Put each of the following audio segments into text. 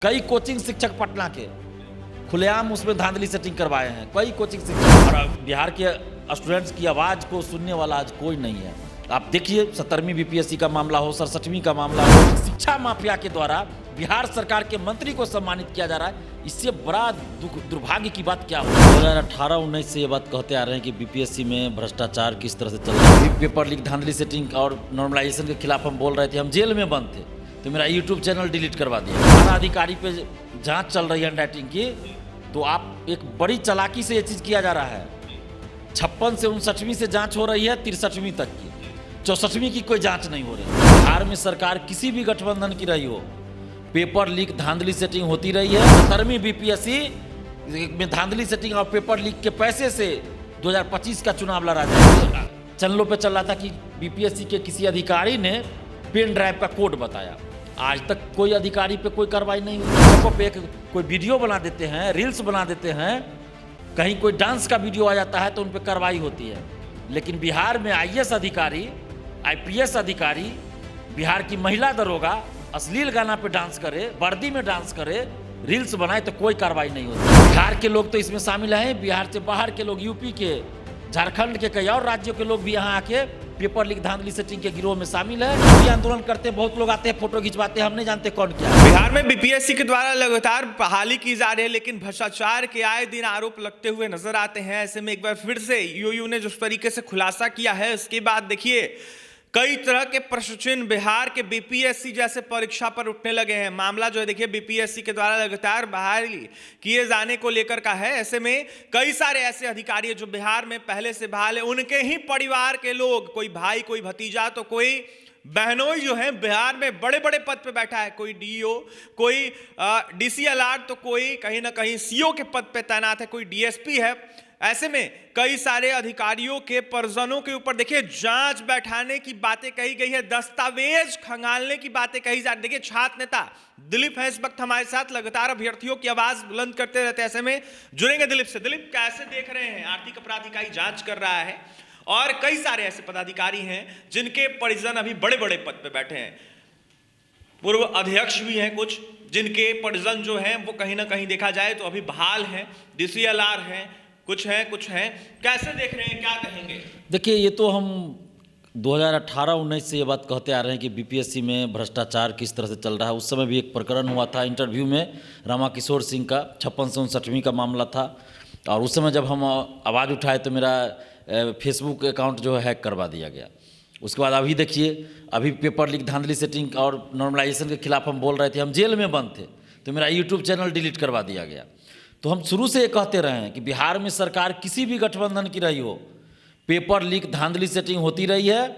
कई कोचिंग शिक्षक पटना के खुलेआम उसमें धांधली सेटिंग करवाए हैं। कई कोचिंग शिक्षक और बिहार के स्टूडेंट्स की आवाज़ को सुनने वाला आज कोई नहीं है। आप देखिए 17वीं बीपीएससी का मामला हो, 67वीं का मामला हो, शिक्षा माफिया के द्वारा बिहार सरकार के मंत्री को सम्मानित किया जा रहा है। इससे बड़ा दुर्भाग्य की बात क्या हो। 2018-19 से ये बात कहते आ रहे हैं कि बीपीएससी में भ्रष्टाचार किस तरह से चल रहा है। पेपर लीक, धांधली सेटिंग और नॉर्मलाइजेशन के खिलाफ हम बोल रहे थे। हम जेल में बंद थे तो मेरा यूट्यूब चैनल डिलीट करवा दिया। थाना अधिकारी पे जांच चल रही है हैंडराइटिंग की, तो आप एक बड़ी चालाकी से ये चीज़ किया जा रहा है। 56 से 59वीं से जांच हो रही है, 63वीं तक की, 64वीं की कोई जांच नहीं हो रही। बिहार में सरकार किसी भी गठबंधन की रही हो, पेपर लीक, धांधली सेटिंग होती रही है। 17वीं बीपीएससी में धांधली सेटिंग और पेपर लीक के पैसे से 2025 का चुनाव लड़ा जाएगा। चैनलों पे चल रहा था कि बीपीएससी के किसी अधिकारी ने पेन ड्राइव का कोड बताया। आज तक कोई अधिकारी पे कोई कार्रवाई नहीं हुई। पे कोई वीडियो बना देते हैं, रील्स बना देते हैं, कहीं कोई डांस का वीडियो आ जाता है तो उन पे कार्रवाई होती है। लेकिन बिहार में आईएएस अधिकारी, आईपीएस अधिकारी, बिहार की महिला दरोगा अश्लील गाना पे डांस करे, वर्दी में डांस करे, रील्स बनाए तो कोई कार्रवाई नहीं होती। बिहार के लोग तो इसमें शामिल हैं, बिहार से बाहर के लोग, यूपी के, झारखंड के, कई और राज्यों के लोग भी यहाँ आके पेपर लीक, धांधली सेटिंग के गिरोह में शामिल है। ये आंदोलन करते हैं, बहुत लोग आते हैं, फोटो खिंचवाते हैं, हम नहीं जानते कौन क्या है। बिहार में बीपीएससी के द्वारा लगातार बहाली की जा रही है, लेकिन भ्रष्टाचार के आए दिन आरोप लगते हुए नजर आते हैं। ऐसे में एक बार फिर से यूयू ने जिस तरीके से खुलासा किया है, उसके बाद देखिए कई तरह के प्रश्न चिन्ह बिहार के बीपीएससी जैसे परीक्षा पर उठने लगे हैं। मामला जो है देखिए बीपीएससी के द्वारा लगातार बहाली किए जाने को लेकर का है। ऐसे में कई सारे ऐसे अधिकारी जो बिहार में पहले से बहाल है, उनके ही परिवार के लोग, कोई भाई, कोई भतीजा, तो कोई बहनोई जो है बिहार में बड़े बड़े पद पे बैठा है। कोई डीओ, कोई डीसीएलआर, तो कोई कहीं ना कहीं सीओ के पद पे तैनात है, कोई डीएसपी है। ऐसे में कई सारे अधिकारियों के परिजनों के ऊपर देखिए जांच बैठाने की बातें कही गई है, दस्तावेज खंगालने की बातें कही जा रही। देखिए छात्र नेता दिलीप है इस वक्त हमारे साथ, लगातार अभ्यर्थियों की आवाज बुलंद करते रहते हैं। ऐसे में जुड़ेंगे दिलीप से। दिलीप, कैसे देख रहे हैं? आर्थिक अपराध इकाई जांच कर रहा है और कई सारे ऐसे पदाधिकारी हैं जिनके परिजन अभी बड़े बड़े पद पे बैठे हैं। पूर्व अध्यक्ष भी हैं कुछ, जिनके परिजन जो हैं वो कहीं ना कहीं देखा जाए तो अभी बहाल हैं, डीसीएलआर हैं, कुछ हैं। कैसे देख रहे हैं, क्या कहेंगे? देखिए, ये तो हम 2018-19 से ये बात कहते आ रहे हैं कि बीपीएससी में भ्रष्टाचार किस तरह से चल रहा है। उस समय भी एक प्रकरण हुआ था इंटरव्यू में, रामाकिशोर सिंह का 56 से 59वीं का मामला था। और उस समय जब हम आवाज़ उठाए तो मेरा फेसबुक अकाउंट जो है हैक करवा दिया गया। उसके बाद अभी देखिए, अभी पेपर लीक, धांधली सेटिंग और नॉर्मलाइजेशन के खिलाफ हम बोल रहे थे। हम जेल में बंद थे तो मेरा यूट्यूब चैनल डिलीट करवा दिया गया। तो हम शुरू से ये कहते रहे हैं कि बिहार में सरकार किसी भी गठबंधन की रही हो, पेपर लीक, धांधली सेटिंग होती रही है।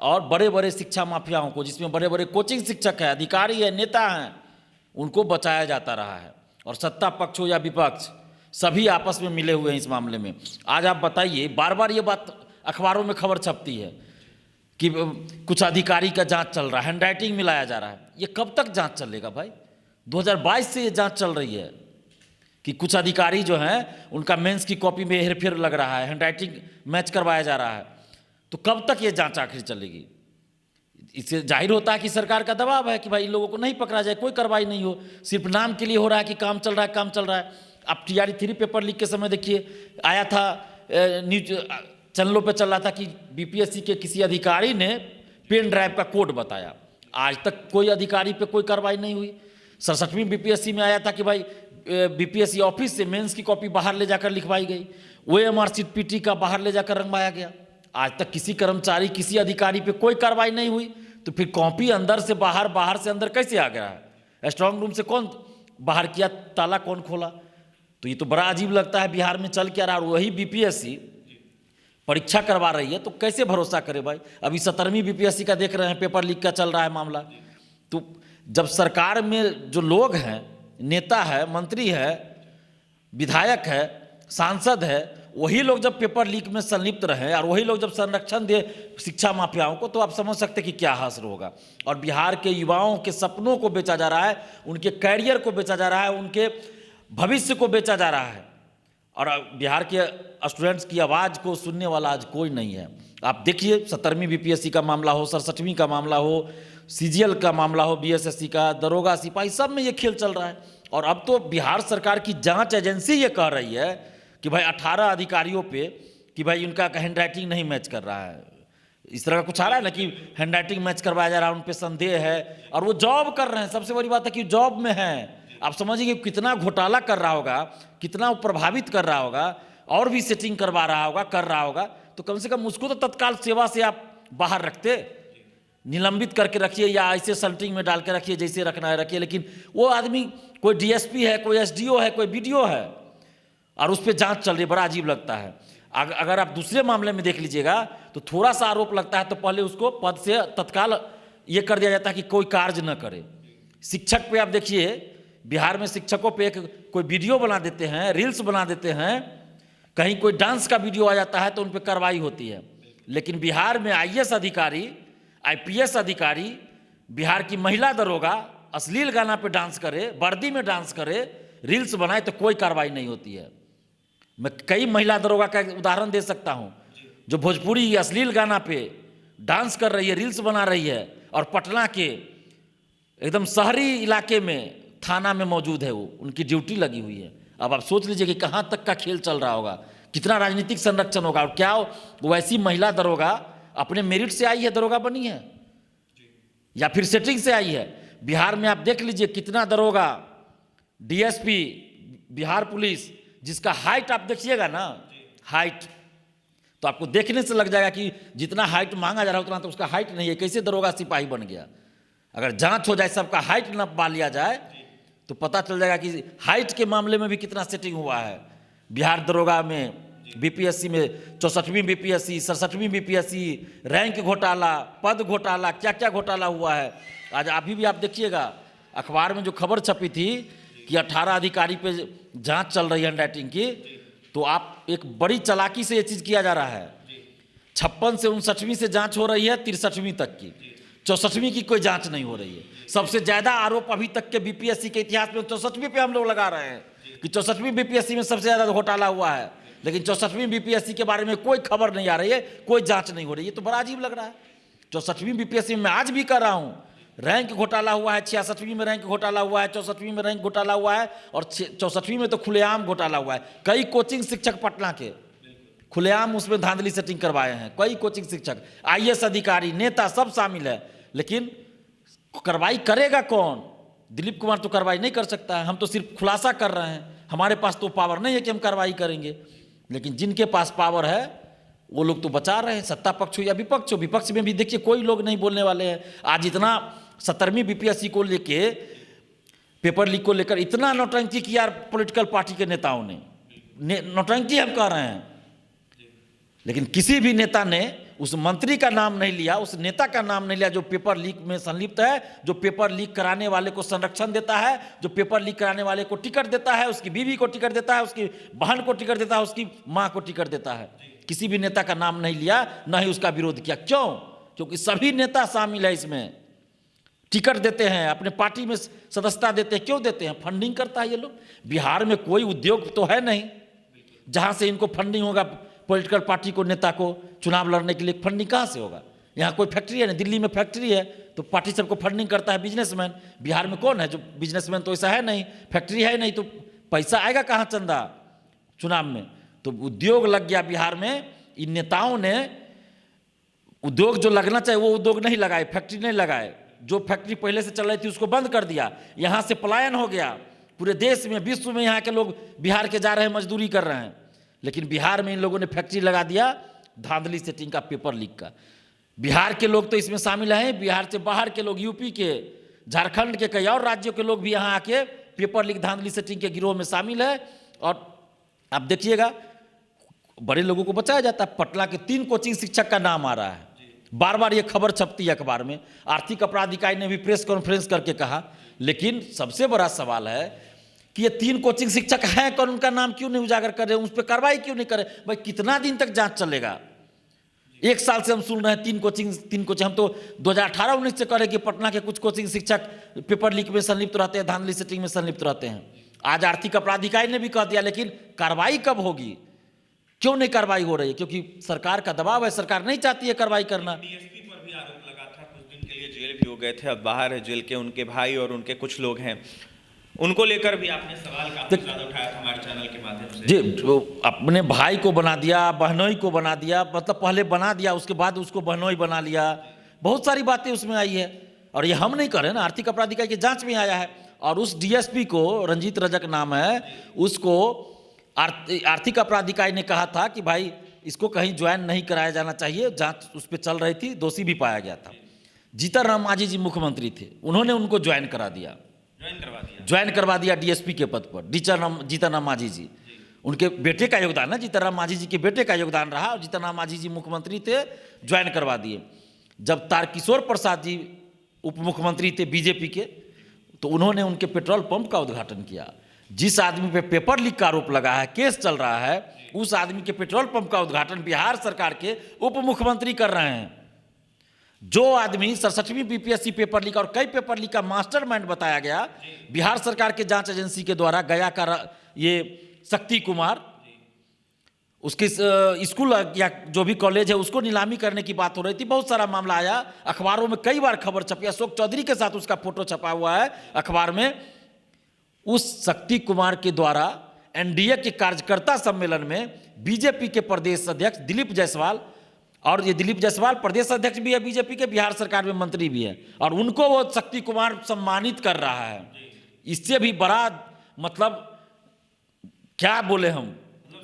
और बड़े बड़े शिक्षा माफियाओं को, जिसमें बड़े बड़े कोचिंग शिक्षक हैं, अधिकारी हैं, नेता हैं, उनको बचाया जाता रहा है। और सत्ता पक्ष हो या विपक्ष, सभी आपस में मिले हुए हैं इस मामले में। आज आप बताइए, बार बार ये बात अखबारों में खबर छपती है कि कुछ अधिकारी का जांच चल रहा है, हैंडराइटिंग मिलाया जा रहा है। ये कब तक जांच चलेगा भाई? 2022 से ये जांच चल रही है कि कुछ अधिकारी जो हैं उनका मेंस की कॉपी में हेरफेर लग रहा है, हैंडराइटिंग मैच करवाया जा रहा है। तो कब तक ये जांच आखिर चलेगी? इससे जाहिर होता है कि सरकार का दबाव है कि भाई इन लोगों को नहीं पकड़ा जाए, कोई कार्रवाई नहीं हो, सिर्फ नाम के लिए हो रहा है कि काम चल रहा है, काम चल रहा है। अब TRE 3 पेपर लीक के समय देखिए आया था, न्यूज चैनलों पर चल रहा था कि बीपीएससी के किसी अधिकारी ने पेन ड्राइव का कोड बताया। आज तक कोई अधिकारी पे कोई कार्रवाई नहीं हुई। 67वीं बीपीएससी में आया था कि भाई बीपीएससी ऑफिस से मेंस की कॉपी बाहर ले जाकर लिखवाई गई, OMR शीट PT का बाहर ले जाकर रंगवाया गया। आज तक किसी कर्मचारी, किसी अधिकारी पे कोई कार्रवाई नहीं हुई। तो फिर कॉपी अंदर से बाहर, बाहर से अंदर कैसे आ गया है? स्ट्रांग रूम से कौन बाहर किया, ताला कौन खोला? तो ये तो बड़ा अजीब लगता है बिहार में चल क्या रहा। और वही बीपीएससी परीक्षा करवा रही है तो कैसे भरोसा करे भाई? अभी 17वीं बीपीएससी का देख रहे हैं, पेपर लीक का चल रहा है मामला। तो जब सरकार में जो लोग हैं, नेता है, मंत्री है, विधायक है, सांसद है, वही लोग जब पेपर लीक में संलिप्त रहे और वही लोग जब संरक्षण दे शिक्षा माफियाओं को, तो आप समझ सकते हैं कि क्या हासिल होगा। और बिहार के युवाओं के सपनों को बेचा जा रहा है, उनके कैरियर को बेचा जा रहा है, उनके भविष्य को बेचा जा रहा है। और बिहार के स्टूडेंट्स की आवाज़ को सुनने वाला आज कोई नहीं है। आप देखिए 17वीं बीपीएससी का मामला हो, 67वीं का मामला हो, सीजीएल का मामला हो, बीएसएससी का, दरोगा सिपाही, सब में ये खेल चल रहा है। और अब तो बिहार सरकार की जांच एजेंसी ये कह रही है कि भाई 18 अधिकारियों पे कि भाई उनका हैंड राइटिंग नहीं मैच कर रहा है। इस तरह का कुछ आ रहा है ना कि हैंड राइटिंग मैच करवाया जा रहा है, उन पे संदेह है, और वो जॉब कर रहे हैं। सबसे बड़ी बात है कि जॉब में है। आप समझिए कि कितना घोटाला कर रहा होगा, कितना वो प्रभावित कर रहा होगा, और भी सेटिंग करवा रहा होगा, कर रहा होगा। तो कम से कम उसको तो तत्काल सेवा से आप बाहर रखते, निलंबित करके रखिए या ऐसे सल्टिंग में डाल के रखिए, जैसे रखना है रखिए। लेकिन वो आदमी कोई डीएसपी है, कोई एसडीओ है, कोई बीडीओ है, और उस पर जांच चल रही है। बड़ा अजीब लगता है। अगर आप दूसरे मामले में देख लीजिएगा तो थोड़ा सा आरोप लगता है तो पहले उसको पद से तत्काल ये कर दिया जाता है कि कोई कार्य न करे। शिक्षक पे आप देखिए, बिहार में शिक्षकों पे एक कोई वीडियो बना देते हैं, रील्स बना देते हैं, कहीं कोई डांस का वीडियो आ जाता है तो उन पर कार्रवाई होती है। लेकिन बिहार में आईएएस अधिकारी, आईपीएस अधिकारी, बिहार की महिला दरोगा अश्लील गाना पे डांस करे, वर्दी में डांस करे, रील्स बनाए तो कोई कार्रवाई नहीं होती है। मैं कई महिला दरोगा का उदाहरण दे सकता हूं जो भोजपुरी अश्लील गाना पे डांस कर रही है, रील्स बना रही है, और पटना के एकदम शहरी इलाके में थाना में मौजूद है, वो उनकी ड्यूटी लगी हुई है। अब आप सोच लीजिए कि कहां तक का खेल चल रहा होगा, कितना राजनीतिक संरक्षण होगा। और क्या वैसी महिला दरोगा अपने मेरिट से आई है, दरोगा बनी है, या फिर सेटिंग से आई है? बिहार में आप देख लीजिए कितना दरोगा, डीएसपी, बिहार पुलिस, जिसका हाइट आप देखिएगा ना, हाइट तो आपको देखने से लग जाएगा कि जितना हाइट मांगा जा रहा है उतना तो उसका हाइट नहीं है। कैसे दरोगा सिपाही बन गया? अगर जांच हो जाए, सबका हाइट न पा लिया जाए तो पता चल जाएगा कि हाइट के मामले में भी कितना सेटिंग हुआ है। बिहार दरोगा में, बीपीएससी में 64वीं बीपीएससी, 67वीं बीपीएससी, रैंक घोटाला, पद घोटाला, क्या क्या घोटाला हुआ है। आज अभी भी आप देखिएगा अखबार में जो खबर छपी थी कि 18 अधिकारी पे जांच चल रही है हैंडराइटिंग की, तो आप एक बड़ी चालाकी से ये चीज़ किया जा रहा है। 56 से 59वीं से जांच हो रही है, 63वीं तक की, 64वीं की कोई जांच नहीं हो रही है। सबसे ज़्यादा आरोप अभी तक के बीपीएससी के इतिहास में 64वीं पे हम लोग लगा रहे हैं कि 64वीं बीपीएससी में सबसे ज़्यादा घोटाला हुआ है। लेकिन 64वीं बीपीएससी के बारे में कोई खबर नहीं आ रही है, कोई जांच नहीं हो रही है। तो बड़ा अजीब लग रहा है। 64वीं बीपीएससी में मैं आज भी कर रहा हूँ, रैंक घोटाला हुआ है, 66वीं में रैंक घोटाला हुआ है, 64वीं में रैंक घोटाला हुआ है, और 64वीं में तो खुलेआम घोटाला हुआ है। कई कोचिंग शिक्षक पटना के खुलेआम उसमें धांधली सेटिंग करवाए हैं। कई कोचिंग शिक्षक, आईएएस अधिकारी, नेता सब शामिल है। लेकिन कार्रवाई करेगा कौन? दिलीप कुमार तो कार्रवाई नहीं कर सकता है। हम तो सिर्फ खुलासा कर रहे हैं, हमारे पास तो पावर नहीं है कि हम कार्रवाई करेंगे। लेकिन जिनके पास पावर है वो लोग तो बचा रहे हैं, सत्ता पक्ष हो या विपक्ष हो। विपक्ष में भी देखिए कोई लोग नहीं बोलने वाले हैं। आज इतना 70वीं बीपीएससी को लेके, पेपर लीक को लेकर इतना नौटंकी किया पॉलिटिकल पार्टी के नेताओं ने, नौटंकी हम कह रहे हैं। लेकिन किसी भी नेता ने उस मंत्री का नाम नहीं लिया, उस नेता का नाम नहीं लिया जो पेपर लीक में संलिप्त है, जो पेपर लीक कराने वाले को संरक्षण देता है, जो पेपर लीक कराने वाले को टिकट देता है, उसकी बीवी को टिकट देता है, उसकी बहन को टिकट देता है, उसकी माँ को टिकट देता है। किसी भी नेता का नाम नहीं लिया, न ही उसका विरोध किया। क्यों? क्योंकि सभी नेता शामिल है इसमें, टिकट देते हैं, अपने पार्टी में सदस्यता देते हैं। क्यों देते हैं? फंडिंग करता है ये लोग। बिहार में कोई उद्योग तो है नहीं जहां से इनको फंडिंग होगा। पॉलिटिकल पार्टी को, नेता को चुनाव लड़ने के लिए फंडिंग कहाँ से होगा? यहाँ कोई फैक्ट्री है नहीं, दिल्ली में फैक्ट्री है तो पार्टी सबको फंडिंग करता है बिजनेसमैन। बिहार में कौन है जो बिजनेसमैन? तो ऐसा है नहीं, फैक्ट्री है नहीं, तो पैसा आएगा कहाँ चंदा चुनाव में? तो उद्योग लग गया बिहार में। इन नेताओं ने उद्योग जो लगना चाहिए वो उद्योग नहीं लगाए, फैक्ट्री नहीं लगाए। जो फैक्ट्री पहले से चल रही थी उसको बंद कर दिया। यहाँ से पलायन हो गया। पूरे देश में, विश्व में यहाँ के लोग बिहार के जा रहे हैं, मजदूरी कर रहे हैं। लेकिन बिहार में इन लोगों ने फैक्ट्री लगा दिया धांधली सेटिंग का, पेपर लीक का। बिहार के लोग तो इसमें शामिल हैं, बिहार से बाहर के लोग, यूपी के, झारखंड के, कई और राज्यों के लोग भी यहाँ आके पेपर लीक धांधली सेटिंग के गिरोह में शामिल है। और आप देखिएगा बड़े लोगों को बचाया जाता है। पटना के 3 कोचिंग शिक्षक का नाम आ रहा है, बार बार ये खबर छपती है अखबार में। आर्थिक अपराध इकाई ने भी प्रेस कॉन्फ्रेंस करके कहा। लेकिन सबसे बड़ा सवाल है कि ये 3 कोचिंग शिक्षक हैं कौन, उनका नाम क्यों नहीं उजागर कर रहे, उस पर कार्रवाई क्यों नहीं करे? भाई कितना दिन तक जांच चलेगा? 1 साल से हम सुन रहे हैं 3 कोचिंग। हम तो 2018-19 से कह रहे कि पटना के कुछ कोचिंग शिक्षक पेपर लीक में संलिप्त रहते हैं, धांधली सेटिंग में संलिप्त रहते हैं। आज आर्थिक अपराध इकाई ने भी कह दिया। लेकिन कार्रवाई कब होगी? क्यों नहीं कार्रवाई हो रही है? क्योंकि सरकार का दबाव है, सरकार नहीं चाहती है कार्रवाई करना। डीएसपी पर भी आरोप लगा था, कुछ दिन के लिए जेल भी वो गए थे, अब बाहर है जेल के, उनके भाई और उनके कुछ लोग हैं, उनको लेकर भी आपने सवाल काफी ज्यादा उठाया था हमारे चैनल के माध्यम से। जी, जो अपने भाई को बना दिया, बहनोई को बना दिया, मतलब पहले बना दिया उसके बाद उसको बहनोई बना लिया, बहुत सारी बातें उसमें आई है। और ये हम नहीं कर रहे ना, आर्थिक अपराध इकाई की जांच में आया है। और उस डीएसपी को, रंजीत रजक नाम है, उसको आर्थिक अपराध इकाई ने कहा था कि भाई इसको कहीं ज्वाइन नहीं कराया जाना चाहिए, जांच उस पर चल रही थी, दोषी भी पाया गया था। जीतन राम मांझी जी मुख्यमंत्री थे, उन्होंने उनको ज्वाइन करा दिया, ज्वाइन करवा दिया डीएसपी के पद पर, जीतन राम मांझी जी। उनके बेटे का योगदान है, जीतन राम मांझी जी के बेटे का योगदान रहा, और जीतन राम मांझी जी मुख्यमंत्री थे, ज्वाइन करवा दिए। जब तारकिशोर प्रसाद जी उप मुख्यमंत्री थे बीजेपी के, तो उन्होंने उनके पेट्रोल पंप का उद्घाटन किया। जिस आदमी पे पेपर लीक का आरोप लगा है, केस चल रहा है, उस आदमी के पेट्रोल पंप का उद्घाटन बिहार सरकार के उप मुख्यमंत्री कर रहे हैं। जो आदमी 67वीं बीपीएससी पेपर लीक और कई पेपर लीक का मास्टरमाइंड बताया गया बिहार सरकार के जांच एजेंसी के द्वारा, गया का ये शक्ति कुमार, उसके स्कूल या जो भी कॉलेज है उसको नीलामी करने की बात हो रही थी, बहुत सारा मामला आया, अखबारों में कई बार खबर छपी, अशोक चौधरी के साथ उसका फोटो छपा हुआ है अखबार में। उस शक्ति कुमार के द्वारा एनडीए के कार्यकर्ता सम्मेलन में बीजेपी के प्रदेश अध्यक्ष दिलीप जायसवाल, और ये दिलीप जायसवाल प्रदेश अध्यक्ष भी है बीजेपी के, बिहार सरकार में मंत्री भी है, और उनको वो शक्ति कुमार सम्मानित कर रहा है। इससे भी बड़ा मतलब क्या बोले हम,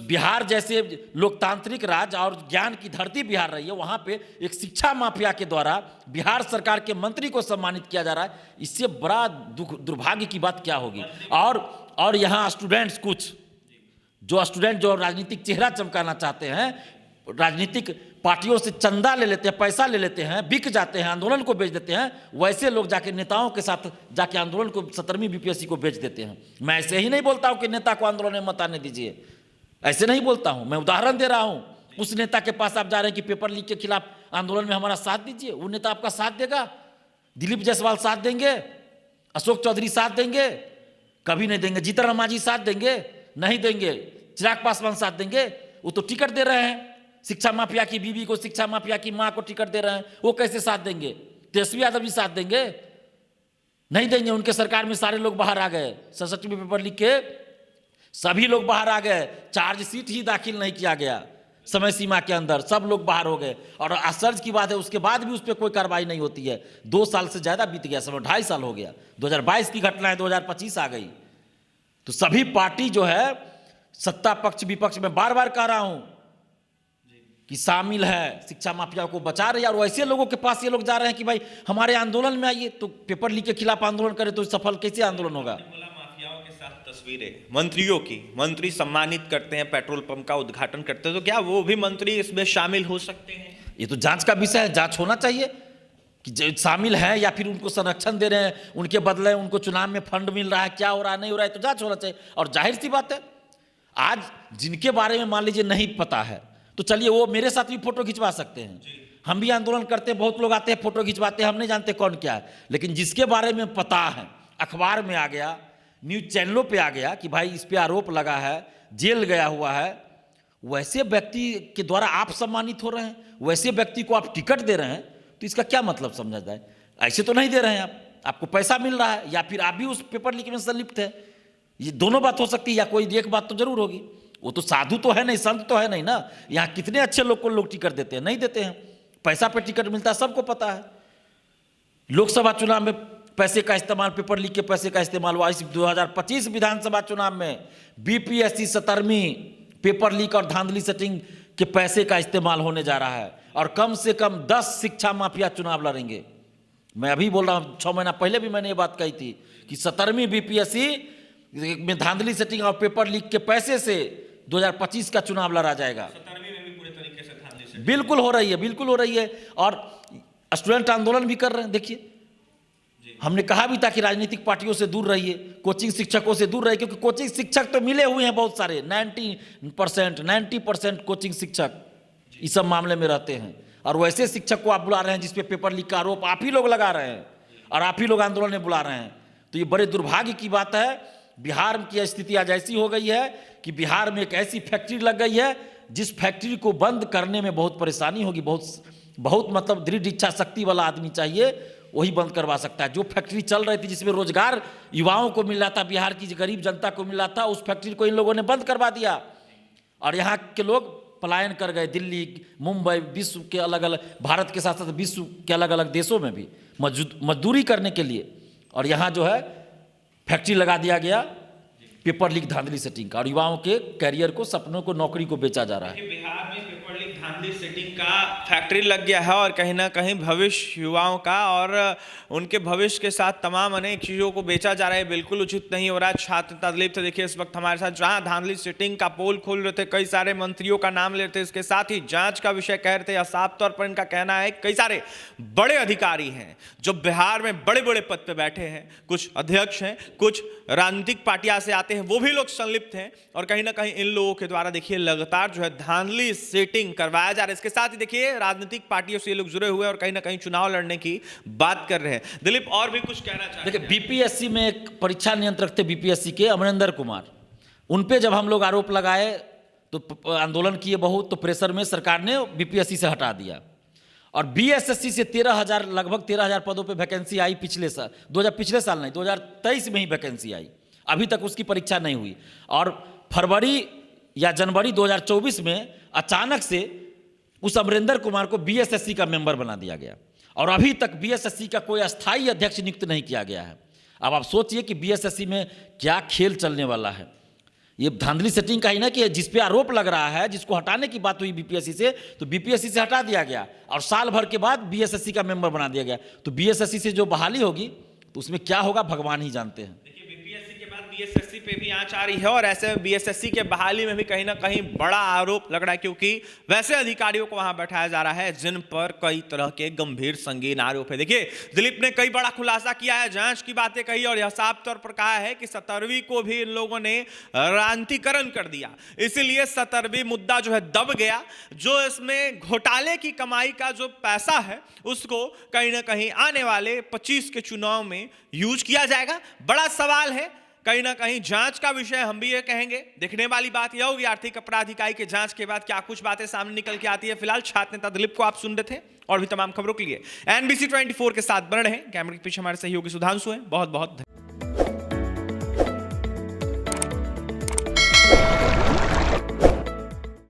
बिहार जैसे लोकतांत्रिक राज्य और ज्ञान की धरती बिहार रही है, वहां पे एक शिक्षा माफिया के द्वारा बिहार सरकार के मंत्री को सम्मानित किया जा रहा है। इससे बड़ा दुर्भाग्य की बात क्या होगी। और यहाँ स्टूडेंट्स, कुछ जो स्टूडेंट जो राजनीतिक चेहरा चमकाना चाहते हैं, राजनीतिक पार्टियों से चंदा ले लेते हैं, पैसा ले लेते हैं, बिक जाते हैं, आंदोलन को बेच देते हैं, वैसे लोग जाके नेताओं के साथ जाके आंदोलन को 17वीं बीपीएससी को बेच देते हैं। मैं ऐसे ही नहीं बोलता हूं कि नेता को आंदोलन में मत आने दीजिए, ऐसे नहीं बोलता हूं, मैं उदाहरण दे रहा हूं। उस नेता के पास आप जा रहे हैं कि पेपर लीक के खिलाफ आंदोलन में हमारा साथ दीजिए, वो नेता आपका साथ देगा? दिलीप जायसवाल साथ देंगे? अशोक चौधरी साथ देंगे? कभी नहीं देंगे। जीतन राम मांझी साथ देंगे? नहीं देंगे। चिराग पासवान साथ देंगे? वो तो टिकट दे रहे हैं, शिक्षा माफिया की बीवी को, शिक्षा माफिया की मां को टिकट दे रहे हैं, वो कैसे साथ देंगे? तेजस्वी यादव जी साथ देंगे? नहीं देंगे। उनके सरकार में सारे लोग बाहर आ गए, 67वीं पेपर लीक के सभी लोग बाहर आ गए, चार्जशीट ही दाखिल नहीं किया गया समय सीमा के अंदर, सब लोग बाहर हो गए। और आश्चर्य की बात है उसके बाद भी उस पर कोई कार्रवाई नहीं होती है। 2 साल से ज्यादा बीत गया समय, 2.5 साल हो गया, 2022 की घटना है, 2025 आ गई। तो सभी पार्टी जो है, सत्ता पक्ष विपक्ष में बार बार कह रहा हूं कि शामिल है, शिक्षा माफिया को बचा रही है। और वैसे लोगों के पास ये लोग जा रहे हैं कि भाई हमारे आंदोलन में आइए, तो पेपर लीक के खिलाफ आंदोलन करें तो सफल कैसे आंदोलन होगा? माफियाओं के साथ तस्वीरें मंत्रियों की, मंत्री सम्मानित करते हैं, पेट्रोल पंप का उद्घाटन करते हैं, तो क्या वो भी मंत्री इसमें शामिल हो सकते हैं? ये तो जांच का विषय है, जांच होना चाहिए कि शामिल है या फिर उनको संरक्षण दे रहे हैं, उनके बदले उनको चुनाव में फंड मिल रहा है, क्या हो रहा है, नहीं हो रहा है, तो जांच होना चाहिए। और जाहिर सी बात है, आज जिनके बारे में मान लीजिए नहीं पता है, तो चलिए वो मेरे साथ भी फोटो खिंचवा सकते हैं, हम भी आंदोलन करते हैं, बहुत लोग आते हैं फोटो खिंचवाते हैं, हम नहीं जानते कौन क्या है। लेकिन जिसके बारे में पता है, अखबार में आ गया, न्यूज चैनलों पे आ गया कि भाई इस पे आरोप लगा है, जेल गया हुआ है, वैसे व्यक्ति के द्वारा आप सम्मानित हो रहे हैं, वैसे व्यक्ति को आप टिकट दे रहे हैं, तो इसका क्या मतलब समझा जाए? ऐसे तो नहीं दे रहे हैं आप, आपको पैसा मिल रहा है, या फिर आप भी उस पेपर लीक में संलिप्त है। ये दोनों बात हो सकती है, या कोई एक बात तो जरूर होगी। वो तो साधु तो है नहीं, संत तो है नहीं ना। यहाँ कितने अच्छे लोग को लोग टिकट देते हैं? नहीं देते हैं। पैसा पे टिकट मिलता है, सबको पता है। लोकसभा चुनाव में पैसे का इस्तेमाल, पेपर लीक के पैसे का इस्तेमाल हुआ। इस 2025 विधानसभा चुनाव में बीपीएससी 17वीं पेपर लीक और धांधली सेटिंग के पैसे का इस्तेमाल होने जा रहा है, और कम से कम 10 शिक्षा माफिया चुनाव लड़ेंगे। मैं अभी बोल रहा हूँ, 6 महीना पहले भी मैंने ये बात कही थी कि 17वीं बीपीएससी में धांधली सेटिंग और पेपर लीक के पैसे से 2025 का चुनाव लड़ा जाएगा। 17वीं में भी पूरे तरीके से धांधली सेटिंग बिल्कुल हो रही है, बिल्कुल हो रही है। और स्टूडेंट आंदोलन भी कर रहे हैं। देखिए, हमने कहा भी था कि राजनीतिक पार्टियों से दूर रहिए, कोचिंग शिक्षकों से दूर रहिए, क्योंकि कोचिंग शिक्षक तो मिले हुए हैं बहुत सारे, 90% कोचिंग शिक्षक इस सब मामले में रहते हैं। और वैसे शिक्षक को आप बुला रहे हैं जिसपे पेपर लीक का आरोप आप ही लोग लगा रहे हैं, और आप ही लोग आंदोलन में बुला रहे हैं। तो ये बड़े दुर्भाग्य की बात है। बिहार की स्थिति आज ऐसी हो गई है कि बिहार में एक ऐसी फैक्ट्री लग गई है जिस फैक्ट्री को बंद करने में बहुत परेशानी होगी। बहुत मतलब दृढ़ इच्छा शक्ति वाला आदमी चाहिए, वही बंद करवा सकता है। जो फैक्ट्री चल रही थी जिसमें रोजगार युवाओं को मिल रहा था, बिहार की गरीब जनता को मिल रहा था, उस फैक्ट्री को इन लोगों ने बंद करवा दिया और यहाँ के लोग पलायन कर गए। दिल्ली, मुंबई, विश्व के अलग अलग, भारत के साथ साथ विश्व के अलग अलग देशों में भी मजदूरी करने के लिए, और यहाँ जो है फैक्ट्री लगा दिया गया पेपर लीक धांधली सेटिंग का, और युवाओं के कैरियर को, सपनों को, नौकरी को बेचा जा रहा है। बिहार में पेपर लीक धांधली सेटिंग का फैक्ट्री लग गया है और कहीं ना कहीं भविष्य युवाओं का और उनके भविष्य के साथ तमाम अनेक चीज़ों को बेचा जा रहा है। बिल्कुल उचित नहीं हो रहा है। छात्र तदलीफ थे, देखिए इस वक्त हमारे साथ, जहां धांधली सेटिंग का पोल खोल रहे थे, कई सारे मंत्रियों का नाम ले रहे थे, इसके साथ ही जांच का विषय कह रहे थे, या साफ तौर पर इनका कहना है कई सारे बड़े अधिकारी हैं जो बिहार में बड़े बड़े पद पे बैठे हैं, कुछ अध्यक्ष हैं, कुछ राजनीतिक पार्टियां से आते हैं, वो भी लोग संलिप्त हैं और कहीं ना कहीं इन लोगों के द्वारा देखिए लगातार जो है धांधली सेटिंग करवाया जा रहा है। इसके साथ ही देखिए राजनीतिक पार्टियों से ये लोग जुड़े हुए और कहीं ना कहीं चुनाव लड़ने की बात कर रहे हैं। दिलीप और भी कुछ कहना चाहते हैं? देखिए बीपीएससी में एक परीक्षा नियंत्रक थे बीपीएससी के, अमरिंदर कुमार, उन पे जब हम लोग आरोप लगाए तो आंदोलन किए बहुत, तो प्रेशर में सरकार ने बीपीएससी से हटा दिया और बीएसएससी से 13,000 लगभग 13,000 पदों पे वैकेंसी आई पिछले साल, 2023 में ही वैकेंसी आई, अभी तक उसकी परीक्षा नहीं हुई। और फरवरी या जनवरी 2024 में अचानक से उस अमरिंदर कुमार को बीएसएससी का मेंबर बना दिया गया और अभी तक बीएसएससी का कोई अस्थायी अध्यक्ष नियुक्त नहीं किया गया है। अब आप सोचिए कि बीएसएससी में क्या खेल चलने वाला है। ये धांधली सेटिंग का ही ना कि जिस पे आरोप लग रहा है, जिसको हटाने की बात हुई बीपीएससी से, तो बीपीएससी से हटा दिया गया और साल भर के बाद बीएसएससी का मेंबर बना दिया गया। तो बीएसएससी से जो बहाली होगी तो उसमें क्या होगा भगवान ही जानते हैं। बीपीएससी के बाद बीएसएससी पे भी आंच आ रही है और ऐसे में बीएसएससी के बहाली में भी कहीं ना कहीं बड़ा आरोप लग रहा है, क्योंकि वैसे अधिकारियों को वहां बैठाया जा रहा है जिन पर कई तरह के गंभीर संगीन आरोप है। देखिए दिलीप ने कई बड़ा खुलासा किया है, जांच की बातें कही और यह साफ तौर पर कहा है कि 17वीं को भी इन लोगों ने राजनीतिकरण कर दिया, इसीलिए 17वीं मुद्दा जो है दब गया। जो इसमें घोटाले की कमाई का जो पैसा है उसको कहीं ना कहीं आने वाले 25 के चुनाव में यूज किया जाएगा। बड़ा सवाल है, कहीं ना कहीं जांच का विषय हम भी ये कहेंगे। देखने वाली बात यह होगी आर्थिक अपराध इकाई के जांच के बाद क्या कुछ बातें सामने निकल के आती है। फिलहाल छात्र नेता दिलीप को आप सुन रहे थे और भी तमाम खबरों के लिए NBC 24 के साथ बने रहें। कैमरे के पीछे हमारे सहयोगी सुधांशु हैं। बहुत बहुत